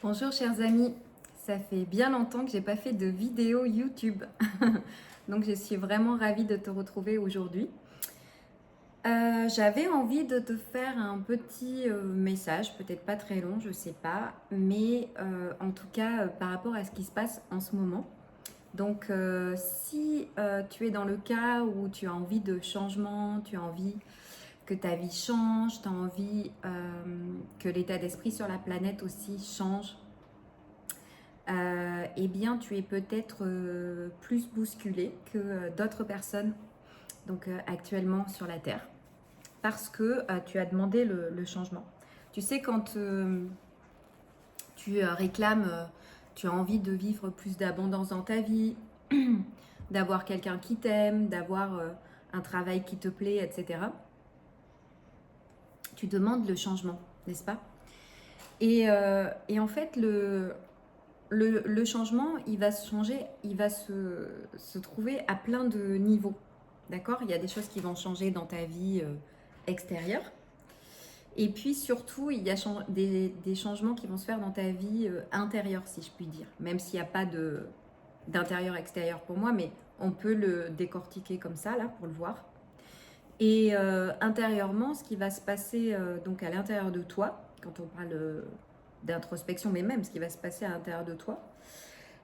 Bonjour chers amis, ça fait bien longtemps que j'ai pas fait de vidéo YouTube, donc je suis vraiment ravie de te retrouver aujourd'hui. J'avais envie de te faire un petit message, peut-être pas très long, je sais pas, mais en tout cas par rapport à ce qui se passe en ce moment. Donc si tu es dans le cas où tu as envie de changement, tu as envie que ta vie change, tu as envie que l'état d'esprit sur la planète aussi change, eh bien tu es peut-être plus bousculé que d'autres personnes donc, actuellement sur la Terre parce que tu as demandé le changement. Tu sais, quand tu réclames, tu as envie de vivre plus d'abondance dans ta vie, d'avoir quelqu'un qui t'aime, d'avoir un travail qui te plaît, etc. Tu demandes le changement, n'est-ce pas? Et en fait, le changement, il va se changer, il va se trouver à plein de niveaux. D'accord? Il y a des choses qui vont changer dans ta vie extérieure. Et puis surtout, il y a des changements qui vont se faire dans ta vie intérieure, si je puis dire. Même s'il n'y a pas d'intérieur-extérieur pour moi, mais on peut le décortiquer comme ça, là, pour le voir. Et intérieurement, ce qui va se passer donc à l'intérieur de toi, quand on parle d'introspection, mais même ce qui va se passer à l'intérieur de toi,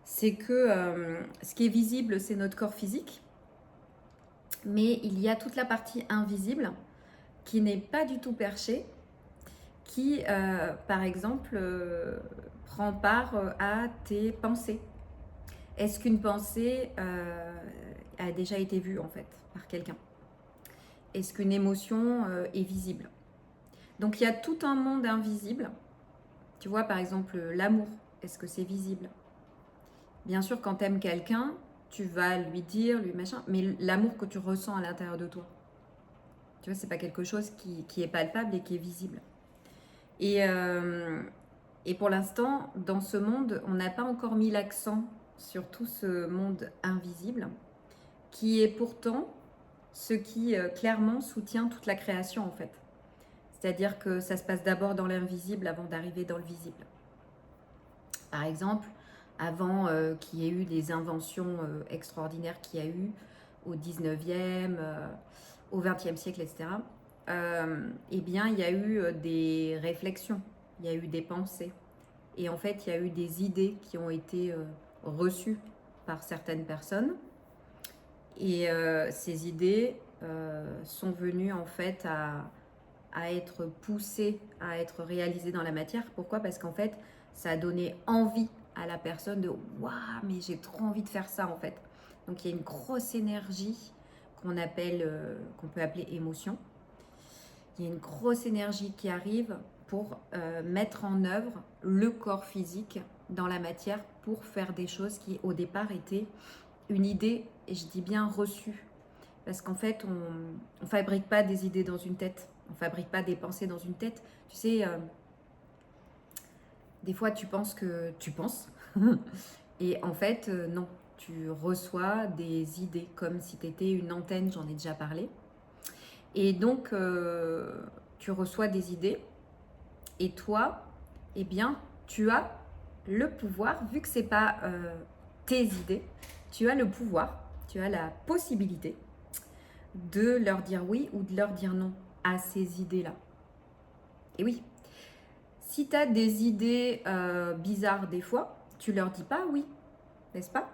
c'est que ce qui est visible, c'est notre corps physique, mais il y a toute la partie invisible qui n'est pas du tout perchée, qui, par exemple, prend part à tes pensées. Est-ce qu'une pensée a déjà été vue, en fait, par quelqu'un? Est-ce qu'une émotion est visible? Donc, il y a tout un monde invisible. Tu vois, par exemple, l'amour, est-ce que c'est visible? Bien sûr, quand tu aimes quelqu'un, tu vas lui dire, lui machin, mais l'amour que tu ressens à l'intérieur de toi, tu vois, c'est pas quelque chose qui est palpable et qui est visible. Et, euh, et pour l'instant, dans ce monde, on n'a pas encore mis l'accent sur tout ce monde invisible, qui est pourtant ce qui clairement soutient toute la création en fait. C'est-à-dire que ça se passe d'abord dans l'invisible avant d'arriver dans le visible. Par exemple, avant qu'il y ait eu des inventions extraordinaires qu'il y a eu au 19e, au 20e siècle, etc., eh bien, il y a eu des réflexions, il y a eu des pensées. Et en fait, il y a eu des idées qui ont été reçues par certaines personnes. Et ces idées sont venues en fait à être poussées, à être réalisées dans la matière. Pourquoi? Parce qu'en fait, ça a donné envie à la personne de waouh, mais j'ai trop envie de faire ça en fait. Donc il y a une grosse énergie qu'on peut appeler émotion. Il y a une grosse énergie qui arrive pour mettre en œuvre le corps physique dans la matière pour faire des choses qui au départ étaient une idée, et je dis bien reçue. Parce qu'en fait, on ne fabrique pas des idées dans une tête, on ne fabrique pas des pensées dans une tête. Tu sais, des fois tu penses que tu penses, et en fait, non, tu reçois des idées comme si tu étais une antenne, j'en ai déjà parlé. Et donc, tu reçois des idées, et toi, eh bien, tu as le pouvoir, vu que ce n'est pas tes idées, tu as le pouvoir, tu as la possibilité de leur dire oui ou de leur dire non à ces idées-là. Et oui, si tu as des idées bizarres des fois, tu leur dis pas oui, n'est-ce pas?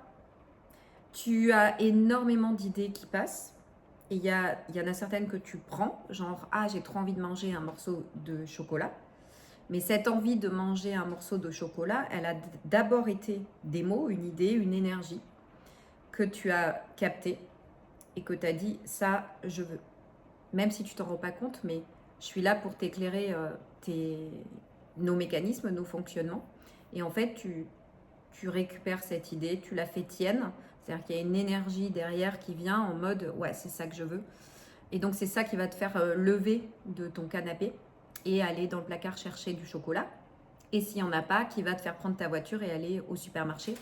Tu as énormément d'idées qui passent. Et il y en a certaines que tu prends, genre, ah, j'ai trop envie de manger un morceau de chocolat. Mais cette envie de manger un morceau de chocolat, elle a d'abord été des mots, une idée, une énergie que tu as captée et que tu as dit, ça, je veux. Même si tu t'en rends pas compte, mais je suis là pour t'éclairer nos mécanismes, nos fonctionnements. Et en fait, tu récupères cette idée, tu la fais tienne. C'est-à-dire qu'il y a une énergie derrière qui vient en mode, ouais, c'est ça que je veux. Et donc, c'est ça qui va te faire lever de ton canapé et aller dans le placard chercher du chocolat. Et s'il n'y en a pas, qui va te faire prendre ta voiture et aller au supermarché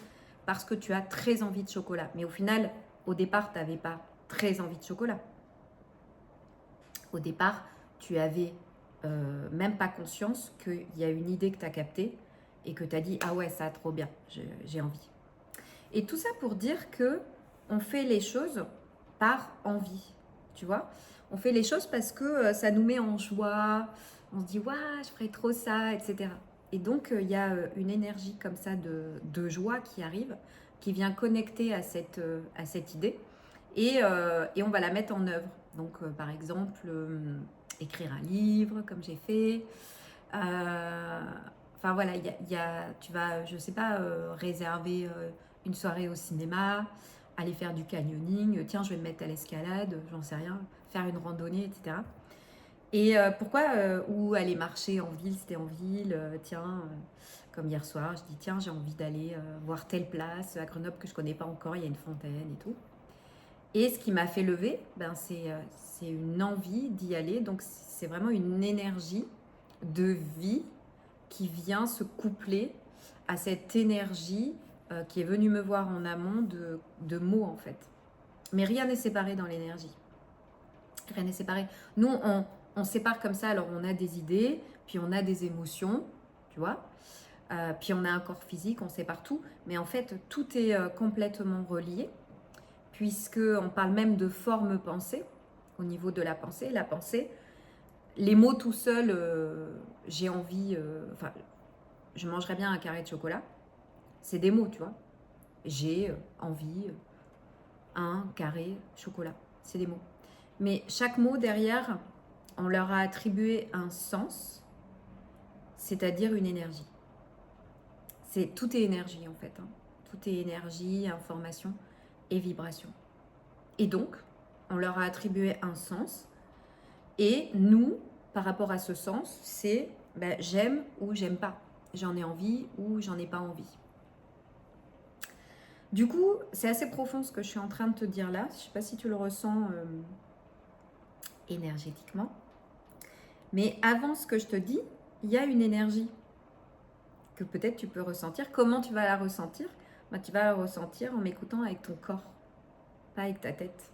parce que tu as très envie de chocolat. Mais au final, au départ, tu n'avais pas très envie de chocolat. Au départ, tu avais même pas conscience qu'il y a une idée que tu as captée et que tu as dit ah ouais, ça trop bien, j'ai envie. Et tout ça pour dire que on fait les choses par envie, tu vois. On fait les choses parce que ça nous met en joie, on se dit waouh, je ferais trop ça, etc. Et donc il y a une énergie comme ça de joie qui arrive, qui vient connecter à cette idée, et on va la mettre en œuvre. Donc par exemple, écrire un livre comme j'ai fait. Enfin voilà, tu vas, je sais pas, réserver une soirée au cinéma, aller faire du canyoning, tiens, je vais me mettre à l'escalade, j'en sais rien, faire une randonnée, etc. Et pourquoi ou aller marcher en ville, c'était en ville, tiens, comme hier soir, je dis tiens, j'ai envie d'aller voir telle place à Grenoble que je connais pas encore, il y a une fontaine et tout. Et ce qui m'a fait lever, ben, c'est une envie d'y aller, donc c'est vraiment une énergie de vie qui vient se coupler à cette énergie qui est venue me voir en amont de mots en fait. Mais rien n'est séparé dans l'énergie. Rien n'est séparé. Nous, on sépare comme ça, alors on a des idées, puis on a des émotions, tu vois, puis on a un corps physique, on sépare tout, mais en fait, tout est complètement relié, puisqu'on parle même de forme pensée, au niveau de la pensée. La pensée, les mots tout seuls, j'ai envie, enfin, je mangerais bien un carré de chocolat, c'est des mots, tu vois. J'ai envie, un carré chocolat, c'est des mots. Mais chaque mot derrière, on leur a attribué un sens, c'est-à-dire une énergie. Tout est énergie en fait. Hein. Tout est énergie, information et vibration. Et donc, on leur a attribué un sens. Et nous, par rapport à ce sens, c'est ben, j'aime ou j'aime pas. J'en ai envie ou j'en ai pas envie. Du coup, c'est assez profond ce que je suis en train de te dire là. Je ne sais pas si tu le ressens énergétiquement. Mais avant ce que je te dis, il y a une énergie que peut-être tu peux ressentir. Comment tu vas la ressentir? Ben, tu vas la ressentir en m'écoutant avec ton corps, pas avec ta tête,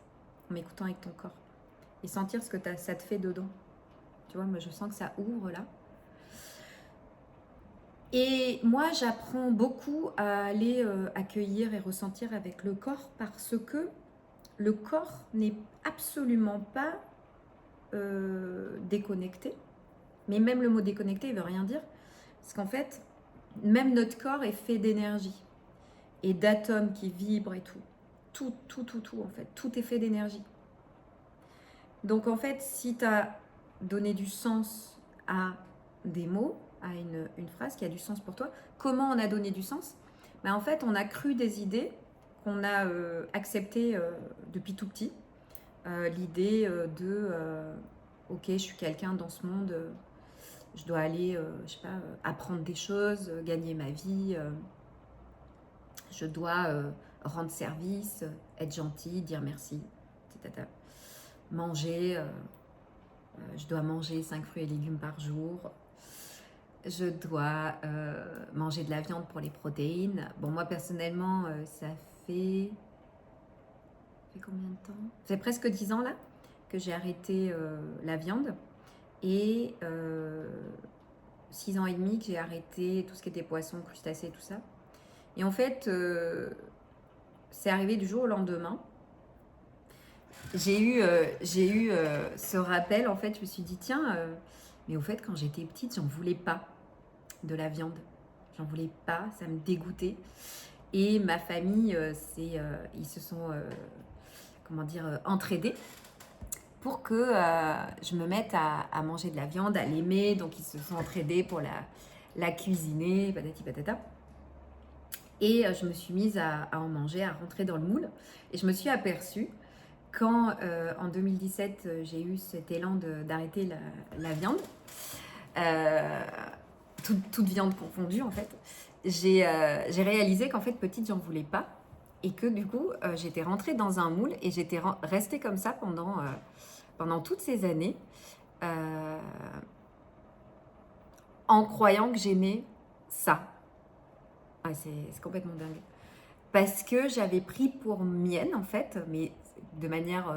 en m'écoutant avec ton corps. Et sentir ce que ça te fait dedans. Tu vois, moi je sens que ça ouvre là. Et moi j'apprends beaucoup à aller accueillir et ressentir avec le corps parce que le corps n'est absolument pas déconnecté. Mais même le mot déconnecté, il ne veut rien dire. Parce qu'en fait, même notre corps est fait d'énergie et d'atomes qui vibrent et tout. Tout, en fait. Tout est fait d'énergie. Donc, en fait, si tu as donné du sens à des mots, à une phrase qui a du sens pour toi, comment on a donné du sens? Ben, en fait, on a cru des idées qu'on a acceptées depuis tout petit. L'idée ok, je suis quelqu'un dans ce monde, je dois aller, je sais pas, apprendre des choses, gagner ma vie, je dois rendre service, être gentil, dire merci, etc. Manger, je dois manger 5 fruits et légumes par jour, je dois manger de la viande pour les protéines. Bon, moi personnellement, ça fait combien de temps? Ça fait presque 10 ans là que j'ai arrêté la viande et 6 ans et demi que j'ai arrêté tout ce qui était poisson, crustacés, tout ça. Et en fait, c'est arrivé du jour au lendemain. J'ai eu ce rappel, en fait, je me suis dit, tiens, mais au fait, quand j'étais petite, j'en voulais pas de la viande. J'en voulais pas, ça me dégoûtait. Et ma famille, ils se sont, entraidés pour que je me mette à manger de la viande, à l'aimer. Donc, ils se sont entraidés pour la cuisiner, patati patata. Et je me suis mise à en manger, à rentrer dans le moule. Et je me suis aperçue quand, en 2017, j'ai eu cet élan d'arrêter la viande, toute viande confondue en fait, j'ai réalisé qu'en fait, petite, j'en voulais pas. Et que du coup, j'étais rentrée dans un moule et j'étais restée comme ça pendant toutes ces années, en croyant que j'aimais ça. Ah, c'est complètement dingue. Parce que j'avais pris pour mienne, en fait, mais de manière,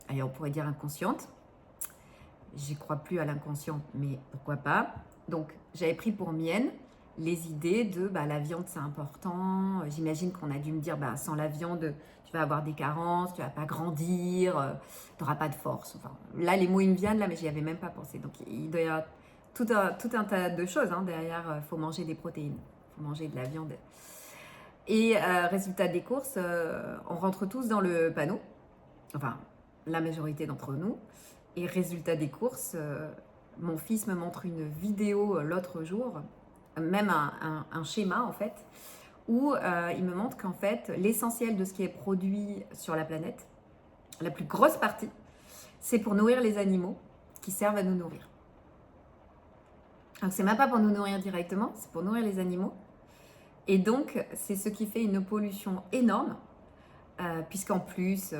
allez, on pourrait dire inconsciente. J'y crois plus à l'inconscient, mais pourquoi pas. Donc, j'avais pris pour mienne les idées de la viande c'est important. J'imagine qu'on a dû me dire sans la viande tu vas avoir des carences, tu vas pas grandir, tu n'auras pas de force. Enfin, là les mots ils me viennent là mais j'y avais même pas pensé. Donc il doit y avoir tout un tas de choses derrière. Faut manger des protéines, faut manger de la viande. Et résultat des courses, on rentre tous dans le panneau. Enfin, la majorité d'entre nous. Et résultat des courses, mon fils me montre une vidéo l'autre jour, même un schéma en fait, où il me montre qu'en fait, l'essentiel de ce qui est produit sur la planète, la plus grosse partie, c'est pour nourrir les animaux qui servent à nous nourrir. Donc c'est même pas pour nous nourrir directement, c'est pour nourrir les animaux. Et donc, c'est ce qui fait une pollution énorme, puisqu'en plus,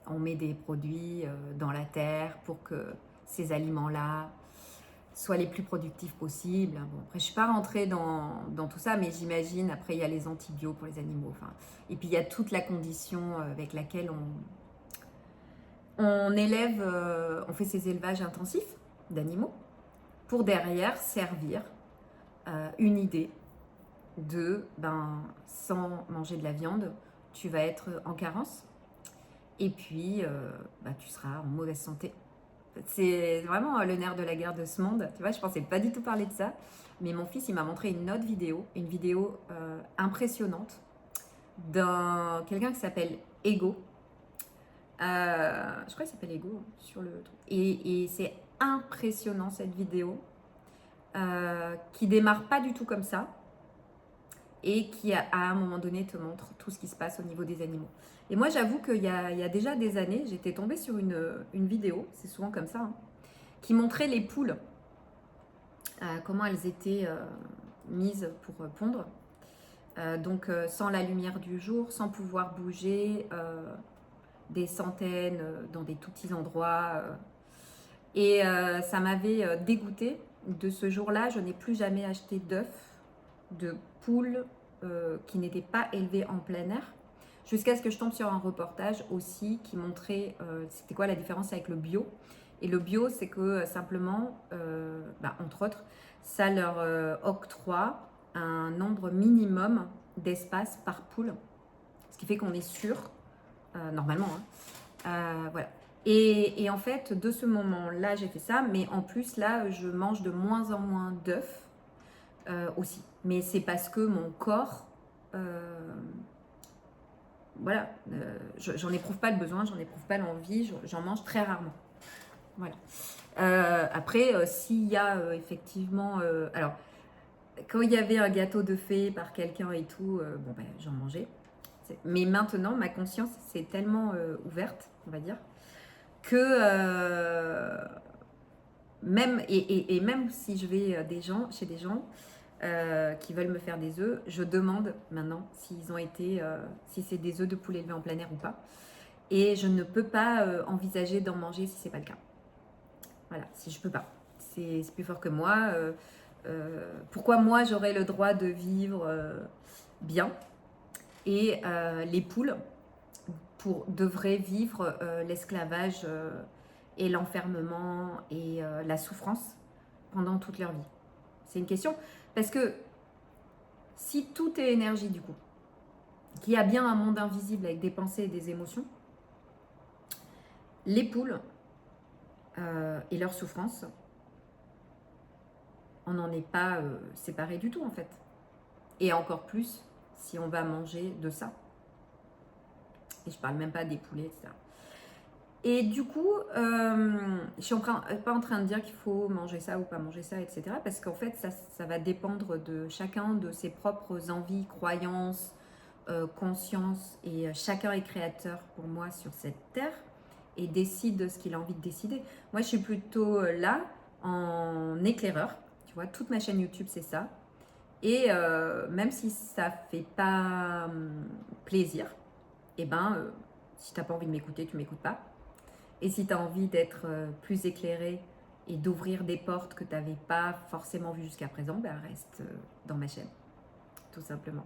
on met des produits dans la terre pour que ces aliments-là soient les plus productifs possibles. Bon, après, je ne suis pas rentrée dans tout ça, mais j'imagine, après, il y a les antibiotiques pour les animaux. Enfin, et puis, il y a toute la condition avec laquelle on élève, on fait ces élevages intensifs d'animaux pour derrière servir une idée de, sans manger de la viande, tu vas être en carence. Et puis, tu seras en mauvaise santé. C'est vraiment le nerf de la guerre de ce monde. Tu vois, je pensais pas du tout parler de ça. Mais mon fils, il m'a montré une autre vidéo, une vidéo impressionnante d'un quelqu'un qui s'appelle Ego. Je crois qu'il s'appelle Ego sur le truc. Et c'est impressionnant cette vidéo qui démarre pas du tout comme ça et qui à un moment donné te montre tout ce qui se passe au niveau des animaux. Et moi j'avoue qu'il y a déjà des années, j'étais tombée sur une vidéo, c'est souvent comme ça, qui montrait les poules, comment elles étaient mises pour pondre. Donc sans la lumière du jour, sans pouvoir bouger, des centaines dans des tout petits endroits. Et ça m'avait dégoûtée. De ce jour-là, je n'ai plus jamais acheté d'œufs, de poules qui n'étaient pas élevées en plein air. Jusqu'à ce que je tombe sur un reportage aussi qui montrait c'était quoi la différence avec le bio. Et le bio, c'est que simplement, entre autres, ça leur octroie un nombre minimum d'espace par poule. Ce qui fait qu'on est sûr, normalement, voilà. Et en fait, de ce moment-là, j'ai fait ça. Mais en plus, là, je mange de moins en moins d'œufs aussi. Mais c'est parce que mon corps... voilà, j'en éprouve pas le besoin, j'en éprouve pas l'envie, j'en mange très rarement. Voilà. Après, s'il y a effectivement... alors, quand il y avait un gâteau de fée par quelqu'un et tout, j'en mangeais. Mais maintenant, ma conscience s'est tellement ouverte, on va dire, que même, et même si je vais chez des gens qui veulent me faire des œufs, je demande maintenant s'ils ont été, si c'est des œufs de poulet élevés en plein air ou pas. Et je ne peux pas envisager d'en manger si c'est pas le cas. Voilà, si je peux pas. C'est plus fort que moi. Pourquoi moi j'aurais le droit de vivre bien et les poules devraient vivre l'esclavage et l'enfermement et la souffrance pendant toute leur vie. C'est une question parce que si tout est énergie du coup, qu'il y a bien un monde invisible avec des pensées et des émotions, les poules et leur souffrance, on n'en est pas séparés du tout en fait. Et encore plus si on va manger de ça. Et je parle même pas des poulets, etc. Et du coup, je suis pas en train de dire qu'il faut manger ça ou pas manger ça, etc. Parce qu'en fait, ça va dépendre de chacun de ses propres envies, croyances, conscience. Et chacun est créateur pour moi sur cette terre et décide de ce qu'il a envie de décider. Moi, je suis plutôt là en éclaireur. Tu vois, toute ma chaîne YouTube, c'est ça. Et même si ça fait pas plaisir, si tu n'as pas envie de m'écouter, tu m'écoutes pas. Et si tu as envie d'être plus éclairé et d'ouvrir des portes que tu n'avais pas forcément vues jusqu'à présent, reste dans ma chaîne, tout simplement.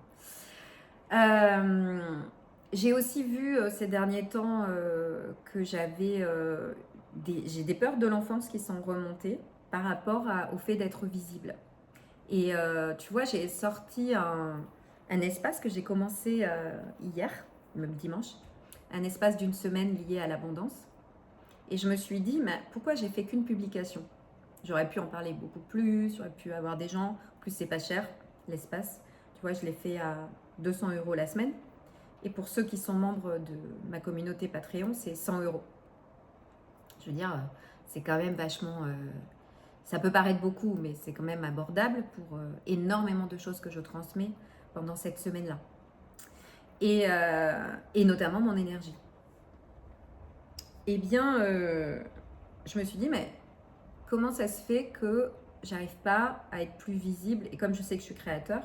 J'ai aussi vu ces derniers temps que j'ai des peurs de l'enfance qui sont remontées. par rapport au fait d'être visible. Et tu vois, j'ai sorti un espace que j'ai commencé hier, même dimanche, un espace d'une semaine lié à l'abondance. Et je me suis dit, mais pourquoi j'ai fait qu'une publication? J'aurais pu en parler beaucoup plus, j'aurais pu avoir des gens. En plus, c'est pas cher, l'espace. Tu vois, je l'ai fait à 200 € la semaine. Et pour ceux qui sont membres de ma communauté Patreon, c'est 100 €. Je veux dire, c'est quand même vachement... ça peut paraître beaucoup, mais c'est quand même abordable pour énormément de choses que je transmets pendant cette semaine-là. Et notamment mon énergie. Eh bien, je me suis dit, mais comment ça se fait que j'arrive pas à être plus visible? Et comme je sais que je suis créateur,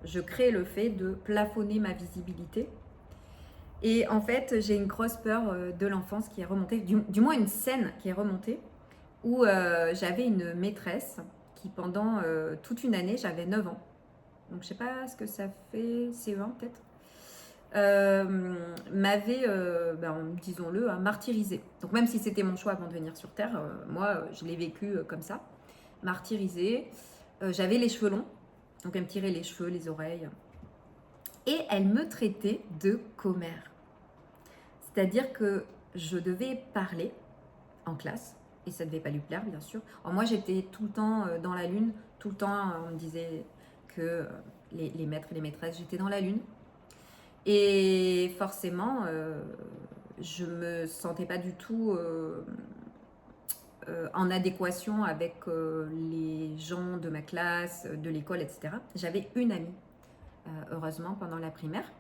je crée le fait de plafonner ma visibilité. Et en fait, j'ai une grosse peur de l'enfance qui est remontée, du moins une scène qui est remontée, où j'avais une maîtresse qui pendant toute une année, j'avais 9 ans. Donc je sais pas ce que ça fait, CE1 peut-être, m'avait, disons-le, martyrisée. Donc même si c'était mon choix avant de venir sur Terre, moi je l'ai vécu comme ça, martyrisée. J'avais les cheveux longs, donc elle me tirait les cheveux, les oreilles. Et elle me traitait de commère. C'est-à-dire que je devais parler en classe, et ça ne devait pas lui plaire, bien sûr. Alors moi, j'étais tout le temps dans la lune, tout le temps, on me disait que les maîtres et les maîtresses, j'étais dans la lune. Et forcément, je me sentais pas du tout en adéquation avec les gens de ma classe, de l'école, etc. J'avais une amie, heureusement, pendant la primaire.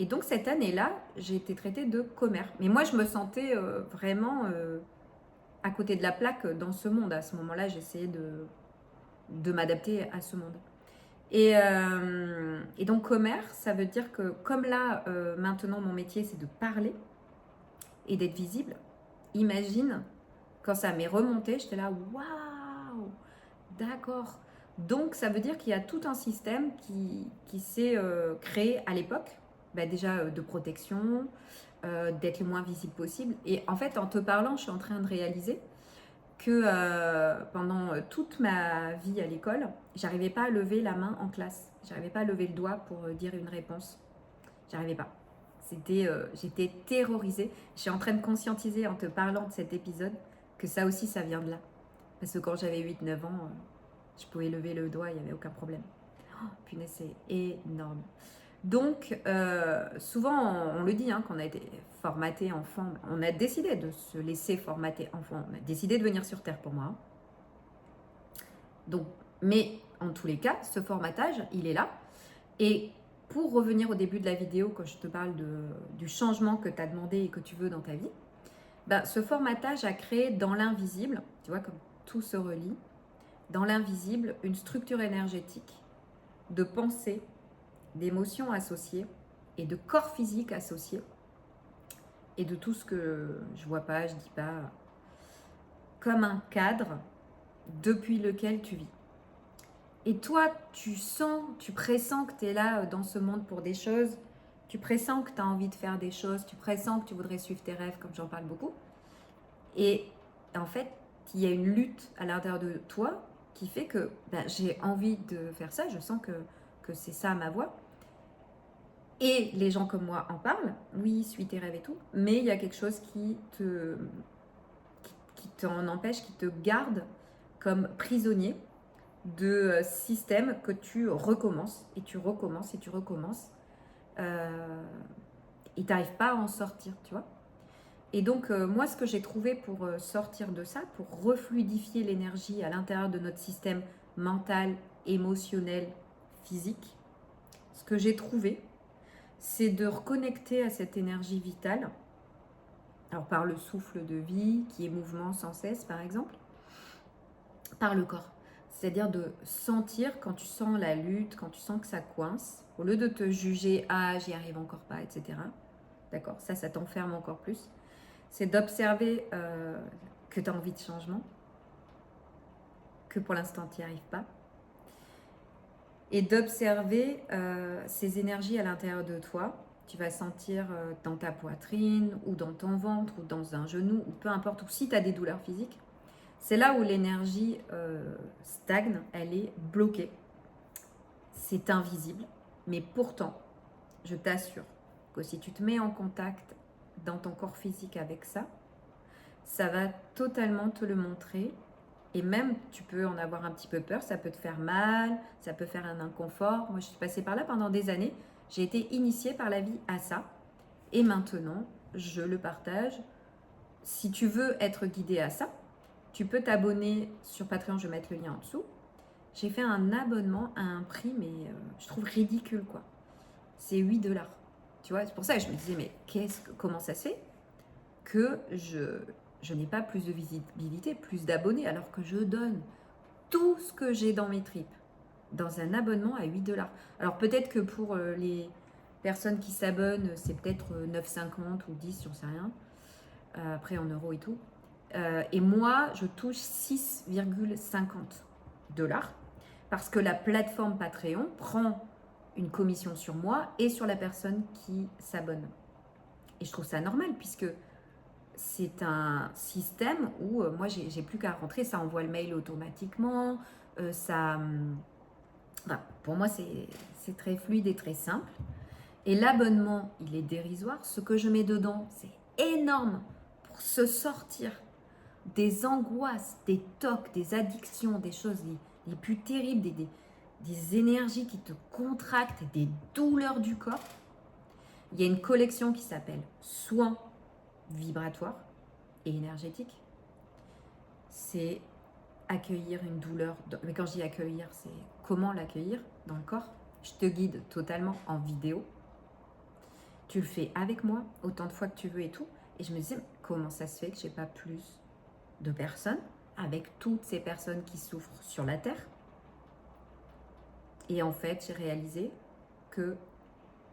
Et donc, cette année-là, j'ai été traitée de commère. Mais moi, je me sentais vraiment à côté de la plaque dans ce monde. À ce moment-là, j'essayais de m'adapter à ce monde. Et donc, commère, ça veut dire que comme là, maintenant, mon métier, c'est de parler et d'être visible. Imagine, quand ça m'est remonté, j'étais là, waouh, d'accord. Donc, ça veut dire qu'il y a tout un système qui s'est créé à l'époque, déjà de protection, d'être le moins visible possible. Et en fait, en te parlant, je suis en train de réaliser que pendant toute ma vie à l'école, j'arrivais pas à lever la main en classe. J'arrivais pas à lever le doigt pour dire une réponse. J'arrivais pas. J'étais terrorisée. Je suis en train de conscientiser en te parlant de cet épisode que ça aussi, ça vient de là. Parce que quand j'avais 8-9 ans, je pouvais lever le doigt, il n'y avait aucun problème. Oh, punaise, c'est énorme. Donc, souvent, on le dit, qu'on a été formaté enfant. On a décidé de se laisser formater enfant. On a décidé de venir sur Terre pour moi. Donc, mais en tous les cas, ce formatage, il est là. Et pour revenir au début de la vidéo, quand je te parle du changement que tu as demandé et que tu veux dans ta vie, ce formatage a créé dans l'invisible, tu vois, comme tout se relie, dans l'invisible, une structure énergétique de pensée, d'émotions associées et de corps physique associé et de tout ce que je vois pas, je dis pas, comme un cadre depuis lequel tu vis. Et toi, tu sens, tu pressens que tu es là dans ce monde pour des choses, tu pressens que tu as envie de faire des choses, tu pressens que tu voudrais suivre tes rêves, comme j'en parle beaucoup. Et en fait, il y a une lutte à l'intérieur de toi qui fait que j'ai envie de faire ça, je sens que c'est ça ma voie. Et les gens comme moi en parlent, oui, suis tes rêves et tout, mais il y a quelque chose qui t'en empêche, qui te garde comme prisonnier de système que tu recommences et tu recommences et tu recommences et tu n'arrives pas à en sortir, tu vois. Et donc moi, ce que j'ai trouvé pour sortir de ça, pour refluidifier l'énergie à l'intérieur de notre système mental, émotionnel, physique, ce que j'ai trouvé, c'est de reconnecter à cette énergie vitale, alors par le souffle de vie qui est mouvement sans cesse par exemple, par le corps. C'est-à-dire de sentir quand tu sens la lutte, quand tu sens que ça coince, au lieu de te juger, ah j'y arrive encore pas, etc. D'accord, ça t'enferme encore plus. C'est d'observer que tu as envie de changement, que pour l'instant tu n'y arrives pas, et d'observer ces énergies à l'intérieur de toi. Tu vas sentir dans ta poitrine, ou dans ton ventre, ou dans un genou, ou peu importe, ou si tu as des douleurs physiques, C'est là où l'énergie stagne, elle est bloquée. C'est invisible, mais pourtant, je t'assure que si tu te mets en contact dans ton corps physique avec ça, ça va totalement te le montrer. Et même, tu peux en avoir un petit peu peur, ça peut te faire mal, ça peut faire un inconfort. Moi, je suis passée par là pendant des années. J'ai été initiée par la vie à ça. Et maintenant, je le partage. Si tu veux être guidé à ça, tu peux t'abonner sur Patreon, je vais mettre le lien en dessous. J'ai fait un abonnement à un prix, mais je trouve ridicule, quoi. C'est 8 $. Tu vois, c'est pour ça que je me disais, mais comment ça se fait que je n'ai pas plus de visibilité, plus d'abonnés, alors que je donne tout ce que j'ai dans mes tripes dans un abonnement à 8 $. Alors peut-être que pour les personnes qui s'abonnent, c'est peut-être 9,50 ou 10, j'en sais rien. Après en euros et tout. Et moi, je touche 6,50 $ parce que la plateforme Patreon prend une commission sur moi et sur la personne qui s'abonne. Et je trouve ça normal puisque c'est un système où moi, j'ai plus qu'à rentrer, ça envoie le mail automatiquement, enfin, pour moi, c'est très fluide et très simple. Et l'abonnement, il est dérisoire. Ce que je mets dedans, c'est énorme pour se sortir des angoisses, des tocs, des addictions, des choses les plus terribles, des énergies qui te contractent, des douleurs du corps. Il y a une collection qui s'appelle Soins vibratoires et énergétiques. C'est accueillir une douleur. Mais quand je dis accueillir, c'est comment l'accueillir dans le corps. Je te guide totalement en vidéo. Tu le fais avec moi autant de fois que tu veux et tout. Et je me disais, comment ça se fait que je n'ai pas plus de personnes avec toutes ces personnes qui souffrent sur la Terre? Et en fait, j'ai réalisé que,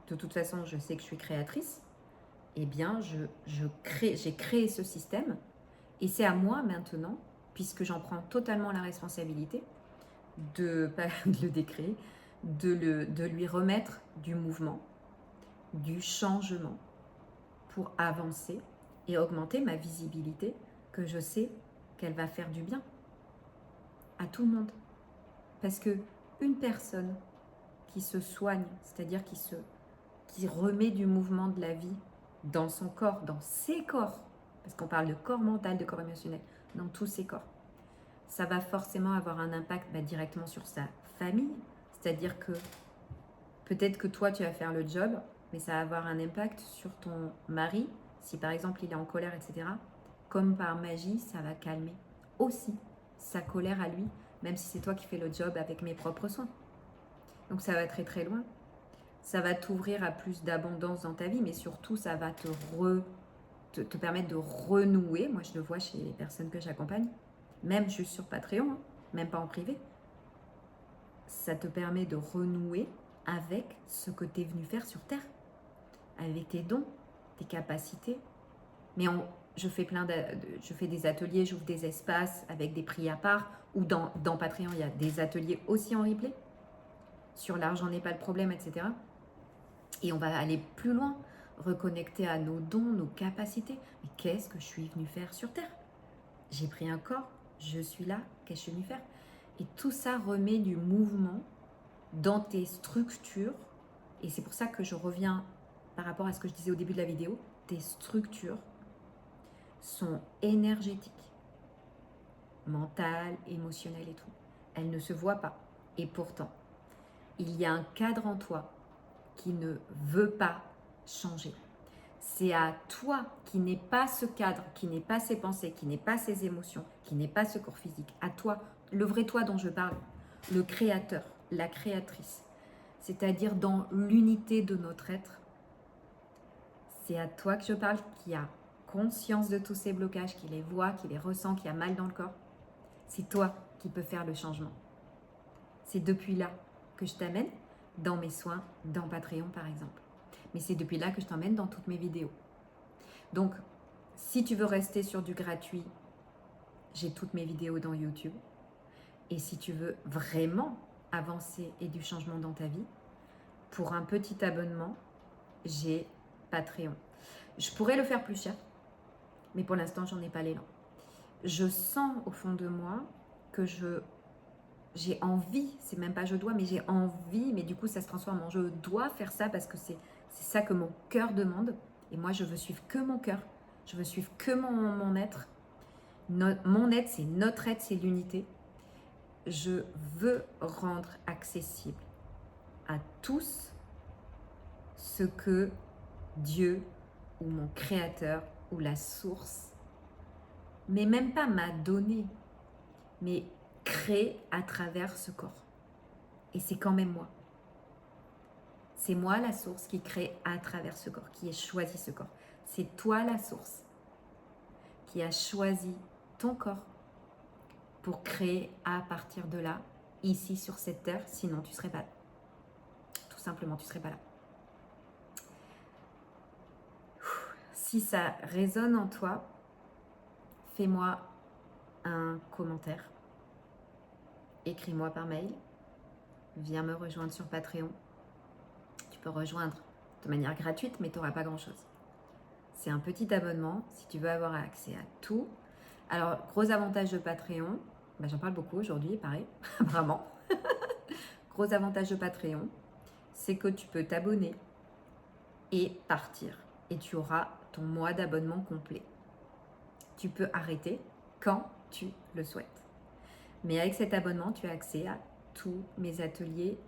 de toute façon, je sais que je suis créatrice. Eh bien, j'ai créé ce système. Et c'est à moi maintenant, puisque j'en prends totalement la responsabilité, pas de le décréer, de lui remettre du mouvement, du changement pour avancer et augmenter ma visibilité, que je sais qu'elle va faire du bien à tout le monde. Parce que une personne qui se soigne, c'est-à-dire qui remet du mouvement de la vie dans son corps, dans ses corps, parce qu'on parle de corps mental, de corps émotionnel, dans tous ses corps, ça va forcément avoir un impact directement sur sa famille. C'est-à-dire que peut-être que toi, tu vas faire le job, mais ça va avoir un impact sur ton mari, si par exemple il est en colère, etc. Comme par magie, ça va calmer aussi sa colère à lui, même si c'est toi qui fais le job avec mes propres soins. Donc ça va très très loin. Ça va t'ouvrir à plus d'abondance dans ta vie, mais surtout ça va te permettre de renouer. Moi je le vois chez les personnes que j'accompagne, même juste sur Patreon, hein, même pas en privé. Ça te permet de renouer avec ce que tu es venu faire sur Terre, avec tes dons, tes capacités. Mais je fais je fais des ateliers, j'ouvre des espaces avec des prix à part, ou dans Patreon, il y a des ateliers aussi en replay, sur l'argent n'est pas le problème, etc. Et on va aller plus loin, reconnecter à nos dons, nos capacités. Mais qu'est-ce que je suis venue faire sur Terre? J'ai pris un corps, je suis là, qu'est-ce que je suis venue faire? Et tout ça remet du mouvement dans tes structures. Et c'est pour ça que je reviens par rapport à ce que je disais au début de la vidéo. Tes structures sont énergétiques, mentales, émotionnelles et tout. Elles ne se voient pas. Et pourtant, il y a un cadre en toi qui ne veut pas changer. C'est à toi qui n'est pas ce cadre, qui n'est pas ces pensées, qui n'est pas ces émotions, qui n'est pas ce corps physique. À toi, le vrai toi dont je parle, le créateur, la créatrice, c'est-à-dire dans l'unité de notre être. C'est à toi que je parle, qui a conscience de tous ces blocages, qui les voit, qui les ressent, qui a mal dans le corps. C'est toi qui peux faire le changement. C'est depuis là que je t'amène dans mes soins, dans Patreon par exemple. Mais c'est depuis là que je t'emmène dans toutes mes vidéos. Donc, si tu veux rester sur du gratuit, j'ai toutes mes vidéos dans YouTube. Et si tu veux vraiment avancer et du changement dans ta vie, pour un petit abonnement, j'ai Patreon. Je pourrais le faire plus cher, mais pour l'instant, j'en ai pas l'élan. je sens au fond de moi que j'ai envie, c'est même pas je dois, mais j'ai envie, mais du coup ça se transforme en je dois faire ça parce que c'est ça que mon cœur demande. Et moi je veux suivre que mon cœur, je veux suivre que mon être. Mon être, c'est notre être, c'est l'unité. Je veux rendre accessible à tous ce que Dieu ou mon créateur ou la source, mais même pas m'a donné, mais créé à travers ce corps. Et c'est quand même moi. C'est moi la source qui crée à travers ce corps, qui ai choisi ce corps. C'est toi la source qui a choisi ton corps pour créer à partir de là, ici sur cette terre, sinon tu ne serais pas là. Tout simplement, tu ne serais pas là. Si ça résonne en toi, fais-moi un commentaire. Écris-moi par mail. Viens me rejoindre sur Patreon. Tu peux rejoindre de manière gratuite, mais tu n'auras pas grand-chose. C'est un petit abonnement si tu veux avoir accès à tout. Alors, gros avantage de Patreon, j'en parle beaucoup aujourd'hui, pareil, vraiment. Gros avantage de Patreon, c'est que tu peux t'abonner et partir. Et tu auras ton mois d'abonnement complet. Tu peux arrêter quand tu le souhaites. Mais avec cet abonnement, tu as accès à tous mes ateliers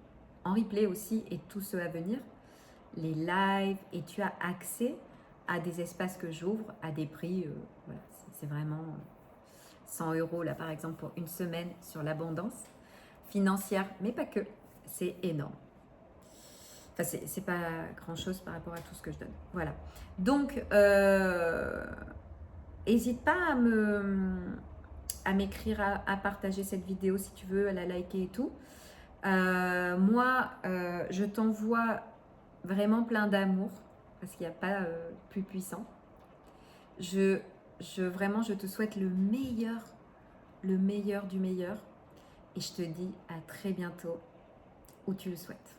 en replay aussi et tous ceux à venir, les lives, et tu as accès à des espaces que j'ouvre à des prix, voilà, c'est vraiment 100 € là par exemple pour une semaine sur l'abondance financière, mais pas que, c'est énorme. Enfin, c'est pas grand chose par rapport à tout ce que je donne. Voilà. Donc, n'hésite pas à m'écrire, à partager cette vidéo si tu veux, à la liker et tout. Moi, je t'envoie vraiment plein d'amour parce qu'il n'y a pas plus puissant. Vraiment, je te souhaite le meilleur du meilleur et je te dis à très bientôt où tu le souhaites.